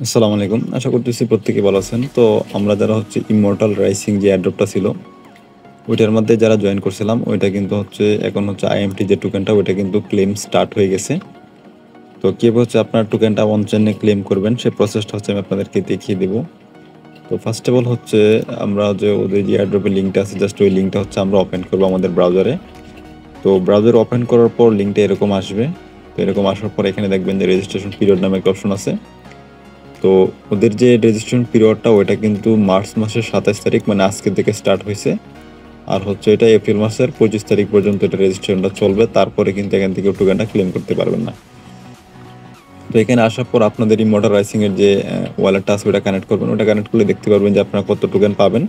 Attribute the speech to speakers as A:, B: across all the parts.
A: আসসালামু আলাইকুম। আশা করতেছি প্রত্যেকে ভালো আছেন। তো আমরা যারা হচ্ছে ইমমর্টাল রাইজিং যে এয়ারড্রপটা ছিল, ওইটার মধ্যে যারা জয়েন করছিলাম, ওইটা কিন্তু হচ্ছে এখন হচ্ছে আইএমটি যে টোকেনটা ওইটা কিন্তু ক্লেম স্টার্ট হয়ে গেছে। তো কিভাবে হচ্ছে আপনার টোকেনটা অন চেইনে ক্লেম করবেন সেই প্রসেসটা হচ্ছে আমি আপনাদেরকে দেখিয়ে দেব। তো ফার্স্ট অফ অল হচ্ছে আমরা যে ওদের যে এয়ারড্রপের লিঙ্কটা আছে জাস্ট ওই লিঙ্কটা হচ্ছে আমরা ওপেন করবো আমাদের ব্রাউজারে। তো ব্রাউজার ওপেন করার পর লিঙ্কটা এরকম আসবে। তো এরকম আসার পর এখানে দেখবেন যে রেজিস্ট্রেশন পিরিয়ড নামে একটা অপশন আছে। তো ওদের যে রেজিস্ট্রেশন পিরিয়ডটা ওইটা কিন্তু মার্চ মাসের 27 তারিখ মানে আজকের থেকে স্টার্ট হয়েছে। আর হচ্ছে এটা এপ্রিল মাসের 25 তারিখ পর্যন্ত এটা রেজিস্ট্রেশনটা চলবে, তারপরে কিন্তু এখান থেকে টোকেনটা ক্লেম করতে পারবেন না। তো এখানে আসার পর আপনাদের ইমমর্টাল রাইজিং এর যে ওয়ালেটটা আছে ওটা কানেক্ট করবেন, ওটা কানেক্ট করলে দেখতে পারবেন যে আপনারা কত টোকেন পাবেন।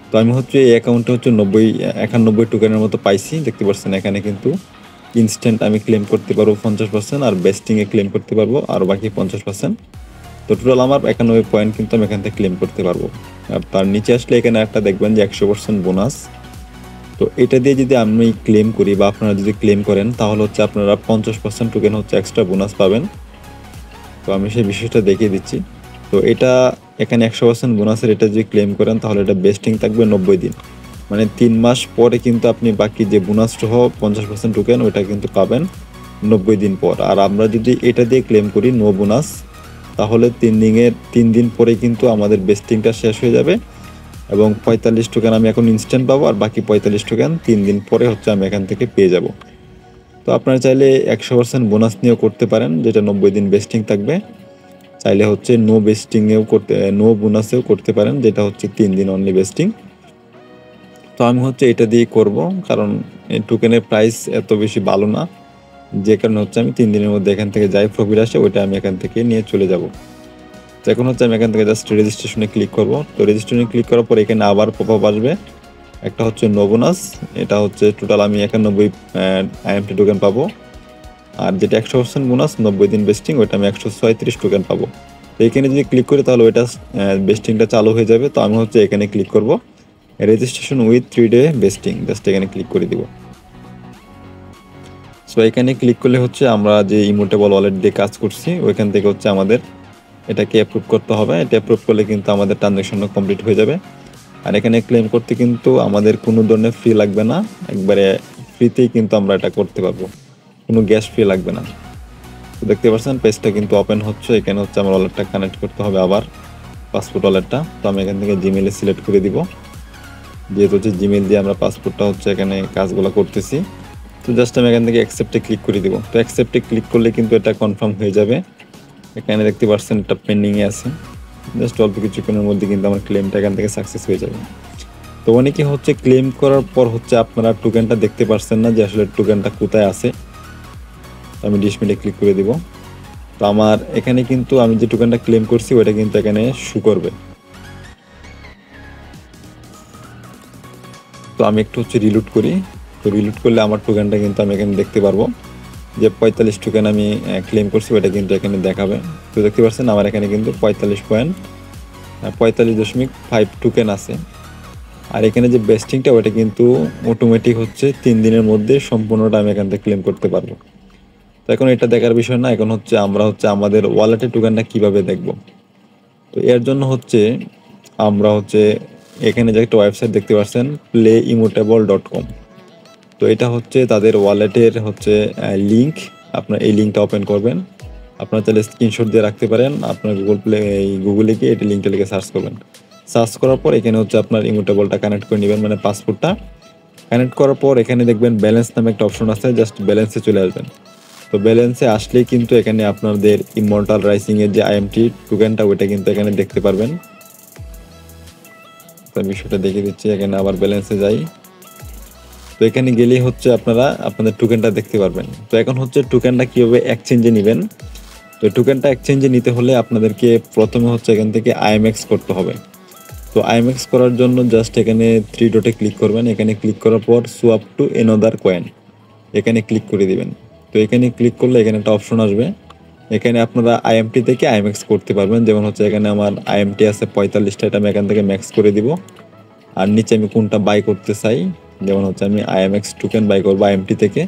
A: তো আমি হচ্ছে এই অ্যাকাউন্টে হচ্ছে 91 টোকেনের মতো পাইছি, দেখতে পাচ্ছেন এখানে কিন্তু ইনস্ট্যান্ট আমি ক্লেম করতে পারবো 50%, আর বেস্টিংয়ে ক্লেম করতে পারবো আর বাকি 50%। তো টোটাল আমার 91 পয়েন্ট কিন্তু আমি এখান থেকে ক্লেম করতে পারবো। আর তার নিচে আসলে এখানে একটা দেখবেন যে 100% বোনাস। তো এটা দিয়ে যদি আমি ক্লেম করি বা আপনারা যদি ক্লেম করেন তাহলে হচ্ছে আপনারা 50% টোকেন হচ্ছে এক্সট্রা বোনাস পাবেন। তো আমি সেই বিষয়টা দেখিয়ে দিচ্ছি। তো এটা এখানে 100% বোনাসের এটা যদি ক্লেম করেন তাহলে এটা বেস্টিং থাকবে 90 দিন, মানে 3 মাস পরে কিন্তু আপনি বাকি যে বোনাস সহ 50% টোকেন ওইটা কিন্তু পাবেন 90 দিন পর। আর আমরা যদি এটা দিয়ে ক্লেম করি নো বোনাস, তাহলে 3 দিন পরে কিন্তু আমাদের বেস্টিংটা শেষ হয়ে যাবে এবং 45 টোকেন আমি এখন ইনস্ট্যান্ট পাবো, আর বাকি 45 টোকেন 3 দিন পরে হচ্ছে আমি এখান থেকে পেয়ে যাব। তো আপনারা চাইলে 100% বোনাস নিয়েও করতে পারেন, যেটা 90 দিন বেস্টিং থাকবে। চাইলে হচ্ছে নো বোনাসেও করতে পারেন, যেটা হচ্ছে 3 দিন অনলি বেস্টিং। তো আমি হচ্ছে এটা দিয়ে করব, কারণ এই টোকেনের প্রাইস এত বেশি ভালো না, যে কারণে হচ্ছে আমি 3 দিনের মধ্যে এখান থেকে যাই প্রফিট আসে ওইটা আমি এখান থেকে নিয়ে চলে যাব। তো এখন হচ্ছে আমি এখান থেকে জাস্ট রেজিস্ট্রেশনে ক্লিক করব। তো রেজিস্ট্রেশনে ক্লিক করার পর এখানে আবার পপআপ আসবে, একটা হচ্ছে নো বোনাস, এটা হচ্ছে টোটাল আমি 91 আইএমটি টোকেন পাবো। আর যেটা 100% বোনাস 90 দিন বেস্টিং ওইটা আমি 136 টোকেন পাবো। তো এখানে যদি ক্লিক করি তাহলে ওইটা বেস্টিংটা চালু হয়ে যাবে। তো আমি হচ্ছে এখানে ক্লিক করব রেজিস্ট্রেশন উইথ 3 ডে বেস্টিং, জাস্ট এখানে ক্লিক করে দিব। সো এখানে ক্লিক করলে হচ্ছে আমরা যে ইমোটেবল ওয়ালেট দিয়ে কাজ করছি ওইখান থেকে হচ্ছে আমাদের এটাকে অ্যাপ্রুভ করতে হবে। এটা অ্যাপ্রুভ করলে কিন্তু আমাদের ট্রানজ্যাকশনটা কমপ্লিট হয়ে যাবে। আর এখানে ক্লেম করতে কিন্তু আমাদের কোনো ধরনের ফি লাগবে না, একবারে ফ্রিতেই কিন্তু আমরা এটা করতে পারবো, কোনো গ্যাস ফি লাগবে না। তো দেখতে পাচ্ছেন পেজটা কিন্তু ওপেন হচ্ছে। এখানে হচ্ছে আমার ওয়ালেটটা কানেক্ট করতে হবে আবার, পাসপোর্ট ওয়ালেটটা। তো আমি এখান থেকে জিমেলে সিলেক্ট করে দিব, যেহেতু হচ্ছে জিমেল দিয়ে আমরা পাসপোর্টটা হচ্ছে এখানে কাজগুলো করতেছি। তো জাস্ট আমি এখান থেকে অ্যাকসেপ্টে ক্লিক করে দিব। তো অ্যাকসেপ্টে ক্লিক করলে কিন্তু এটা কনফার্ম হয়ে যাবে। এখানে দেখতে পাচ্ছেন এটা পেন্ডিংয়ে আছে, জাস্ট অল্প কিছুক্ষণের মধ্যে কিন্তু আমার ক্লেমটা এখান থেকে সাকসেস হয়ে যাবে। তো অনেকে হচ্ছে ক্লেম করার পর হচ্ছে আপনারা টোকেনটা দেখতে পাচ্ছেন না যে আসলে টোকেনটা কোথায় আছে। তো আমি ডিসপ্লে ক্লিক করে দিব। তো আমার এখানে কিন্তু আমি যে টোকেনটা ক্লেম করছি ওইটা কিন্তু এখানে শো করবে। তো আমি একটু হচ্ছে রিলোড করি। তো রিলোড করলে আমার টোকেনটা কিন্তু আমি এখানে দেখতে পারবো যে 45 টোকেন আমি ক্লেম করছি ওইটা কিন্তু এখানে দেখাবে। তো দেখতে পাচ্ছেন আমার এখানে কিন্তু 45.5 টোকেন আছে। আর এখানে যে বেস্টিংটা ওটা কিন্তু অটোমেটিক হচ্ছে 3 দিনের মধ্যে সম্পূর্ণটা আমি এখান থেকে ক্লেম করতে পারবো। তো এখন এটা দেখার বিষয় না, এখন হচ্ছে আমরা হচ্ছে আমাদের ওয়ালেটের টোকেনটা কিভাবে দেখব। তো এর জন্য হচ্ছে আমরা হচ্ছে এখানে যে একটা ওয়েবসাইট দেখতে পাচ্ছেন playimmutable.com। তো এটা হচ্ছে তাদের ওয়ালেটের হচ্ছে লিঙ্ক। আপনার এই লিঙ্কটা ওপেন করবেন, আপনারা চাইলে স্ক্রিনশট দিয়ে রাখতে পারেন। আপনার গুগলে গিয়ে এটা লিঙ্কটা লিখে সার্চ করবেন। সার্চ করার পর এখানে হচ্ছে আপনার ইমুটেবলটা কানেক্ট করে নেবেন, মানে পাসপোর্টটা কানেক্ট করার পর এখানে দেখবেন ব্যালেন্স নামে একটা অপশন আছে, জাস্ট ব্যালেন্সে চলে আসবেন। তো ব্যালেন্সে আসলেই কিন্তু এখানে আপনাদের ইমমর্টাল রাইজিং এর যে আইএমটি টোকেনটা ওইটা কিন্তু এখানে দেখতে পারবেন। তো বিষয়টা দেখিয়ে দিচ্ছি, এখানে আবার ব্যালেন্সে যাই। তো এখানে গেলেই হচ্ছে আপনারা আপনাদের টোকেনটা দেখতে পারবেন। তো এখন হচ্ছে টোকেনটা কীভাবে এক্সচেঞ্জে নেবেন। তো টোকেনটা এক্সচেঞ্জে নিতে হলে আপনাদেরকে প্রথমে হচ্ছে এখান থেকে আইএমএক্স করতে হবে। তো আইএমএক্স করার জন্য জাস্ট এখানে 3 ডটে ক্লিক করবেন। এখানে ক্লিক করার পর সোয়াপ টু এনাদার কয়েন এখানে ক্লিক করে দিবেন। তো এখানে ক্লিক করলে এখানে একটা অপশন আসবে, এখানে আপনারা আইএমটি থেকে আইএমএক্স করতে পারবেন। যেমন হচ্ছে এখানে আমার আইএমটি আছে 45টা, এটা আমি এখান থেকে ম্যাক্স করে দিব। আর নিচে আমি কোনটা বাই করতে চাই, যেমন হচ্ছে আমি আইএমএক্স টোকেন বাই করবো আইএমটি থেকে,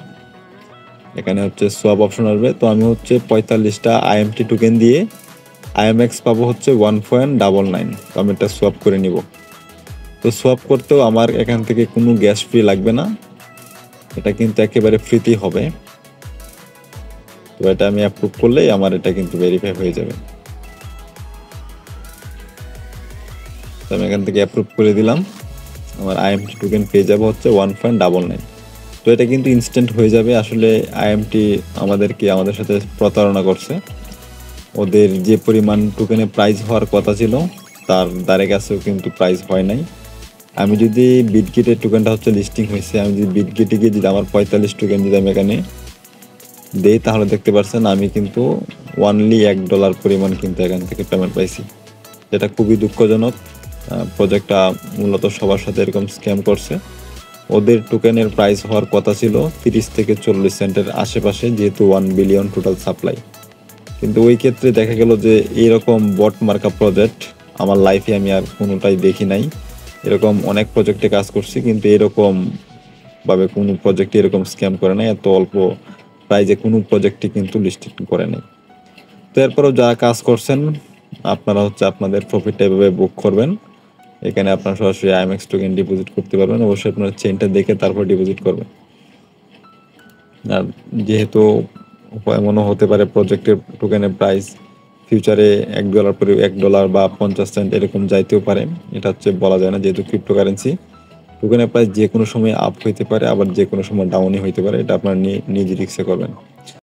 A: এখানে হচ্ছে সোয়াপ অপশন আসবে। তো আমি হচ্ছে 45টা আইএমটি টোকেন দিয়ে আইএমএক্স পাবো হচ্ছে 1.99। তো আমি এটা সোয়াপ করে নিব। তো সোয়াপ করতেও আমার এখান থেকে কোনো গ্যাস ফ্রি লাগবে না, এটা কিন্তু একেবারে ফ্রিতেই হবে। তো এটা আমি অ্যাপ্রুভ করলেই আমার এটা কিন্তু ভেরিফাই হয়ে যাবে। তো আমি এখান থেকে অ্যাপ্রুভ করে দিলাম, আমার আইএমটি টোকেন পেয়ে যাবে হচ্ছে 1.99। তো এটা কিন্তু ইনস্ট্যান্ট হয়ে যাবে। আসলে আইএমটি আমাদের সাথে প্রতারণা করছে। ওদের যে পরিমাণ টোকেনে প্রাইস হওয়ার কথা ছিল তার দ্বারে কাছেও কিন্তু প্রাইস হয় নাই। আমি যদি বিটগেটের টোকেনটা হচ্ছে লিস্টিং হয়েছে, আমি যদি বিটগেটে গিয়ে যদি আমার 45 টোকেন যদি আমি এখানে দেই, তাহলে দেখতে পাচ্ছেন আমি কিন্তু অনলি $1 পরিমাণ কিন্তু এখান থেকে পেমেন্ট পাইছি। যেটা খুবই দুঃখজনক। প্রজেক্টটা মূলত সবার সাথে এরকম স্ক্যাম করছে। ওদের টোকেনের প্রাইস হওয়ার কথা ছিল 30 থেকে 40 সেন্টের আশেপাশে, যেহেতু 1 বিলিয়ন টোটাল সাপ্লাই। কিন্তু ওই ক্ষেত্রে দেখা গেল যে এরকম বট মার্কা প্রজেক্ট আমার লাইফে আমি আর কোনোটাই দেখি নাই। এরকম অনেক প্রজেক্টে কাজ করছি, কিন্তু এরকম ভাবে কোনো প্রজেক্টে এরকম স্ক্যাম করে নাই। এত অল্প প্রাইজে কোনো প্রজেক্টই কিন্তু লিস্টিং করে নাই। তো এরপরেও যারা কাজ করছেন, আপনারা হচ্ছে আপনাদের প্রফিটটা এভাবে বুক করবেন। এখানে আপনারা সরাসরি আইএমএক্স টোকেন ডিপোজিট করতে পারবেন। অবশ্যই আপনার চেইনটা দেখে তারপর ডিপোজিট করবেন। আর যেহেতু এমনও হতে পারে প্রজেক্টের টোকেনের প্রাইস ফিউচারে $1 বা 50 সেন্ট এরকম যাইতেও পারে, এটা হচ্ছে বলা যায় না। যেহেতু ক্রিপ্টোকারেন্সি, টোকেনের প্রাইস যে কোনো সময় আপ হইতে পারে, আবার যে কোনো সময় ডাউনই হইতে পারে। এটা আপনার নিজ রিস্কে করবেন।